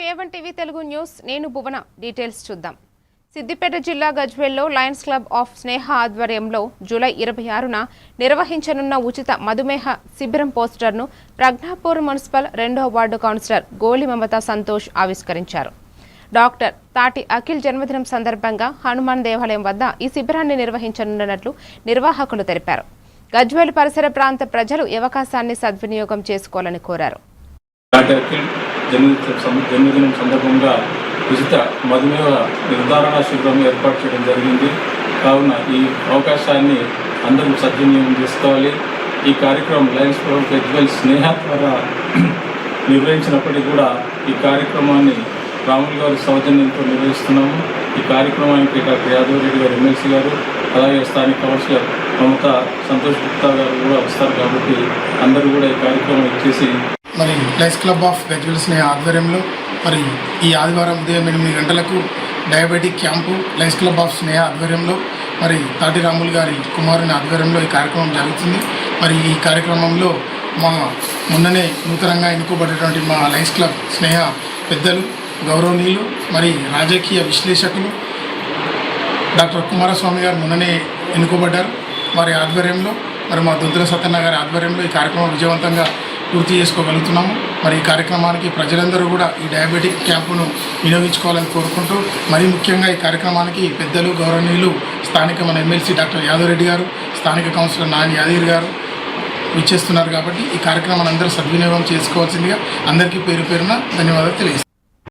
A1 TV Telugu news నేను భువన details చూద్దాం. సిద్దిపేట జిల్లా గజ్వేల్లో లయన్స్ క్లబ్ ఆఫ్ స్నేహ ఆధ్వర్యంలో జూలై 26న నిర్వహించనున్న ఉచిత మధుమేహ శిబిరం పోస్టర్ను ప్రజ్ఞాపూర్ మున్సిపల్ 2వ వార్డు కౌన్సిలర్ గోలి మమతా సంతోష్ ఆవిష్కరించారు. డాక్టర్ తాటి అఖిల్ జన్మదినం సందర్భంగా హనుమాన్ దేవాలయం వద్ద ఈ శిబిరాన్ని నిర్వహించనున్నట్లు నిర్వాహకులు తెలిపారు. గజ్వేల్ పరిసర ప్రాంత ప్రజలు ఈ అవకాశాన్ని సద్వినియోగం చేసుకోవాలని కోరారు. జన్మదినం సందర్భంగా ఉచిత మధుమేహ నిర్ధారణ శిబిరం ఏర్పాటు చేయడం జరిగింది. కావున ఈ అవకాశాన్ని అందరూ సద్వినియోగం చేసుకోవాలి. ఈ కార్యక్రమం లయన్స్ క్లబ్ ఆఫ్ గజ్వేల్ స్నేహ ద్వారా నిర్వహించినప్పటికీ కూడా ఈ కార్యక్రమాన్ని రాములు గారి సౌజన్యంతో నిర్వహిస్తున్నాము. ఈ కార్యక్రమానికి డాక్టర్ యాదవ్ రెడ్డి గారు ఎమ్మెల్సీ గారు, అలాగే స్థానిక కౌన్సిలర్ మమతా సంతోష్ గుప్తా గారు కూడా వస్తారు. కాబట్టి అందరూ కూడా ఈ కార్యక్రమం ఇచ్చేసి మరి Lions Club of Gajwel Sneha ఆధ్వర్యంలో మరి ఈ ఆదివారం ఉదయం 8 గంటలకు diabetic camp Lions Club of Sneha ఆధ్వర్యంలో మరి తాటి రాములు గారి కుమారుని ఆధ్వర్యంలో ఈ కార్యక్రమం జరుగుతుంది. మరి ఈ కార్యక్రమంలో మా మొన్ననే నూతనంగా ఎన్నుకోబడినటువంటి మా లయన్స్ క్లబ్ స్నేహ పెద్దలు, గౌరవనీయులు, మరి రాజకీయ విశ్లేషకులు డాక్టర్ కుమారస్వామి గారు మొన్ననే ఎన్నుకోబడ్డారు. వారి ఆధ్వర్యంలో మరి మా దుద్దుల సత్యన్న గారి ఆధ్వర్యంలో ఈ కార్యక్రమం విజయవంతంగా పూర్తి చేసుకోగలుగుతున్నాము. మరి ఈ కార్యక్రమానికి ప్రజలందరూ కూడా ఈ డయాబెటిక్ క్యాంపును వినియోగించుకోవాలని కోరుకుంటూ, మరీ ముఖ్యంగా ఈ కార్యక్రమానికి పెద్దలు, గౌరవనీయులు, స్థానిక మన ఎమ్మెల్సీ డాక్టర్ యాదవ్ రెడ్డి గారు, స్థానిక కౌన్సిలర్ నాని యాదగిరి గారు ఇచ్చేస్తున్నారు. కాబట్టి ఈ కార్యక్రమాన్ని అందరూ సద్వినియోగం చేసుకోవాల్సిందిగా అందరికీ పేరు పేరున ధన్యవాదాలు తెలియజేస్తాను.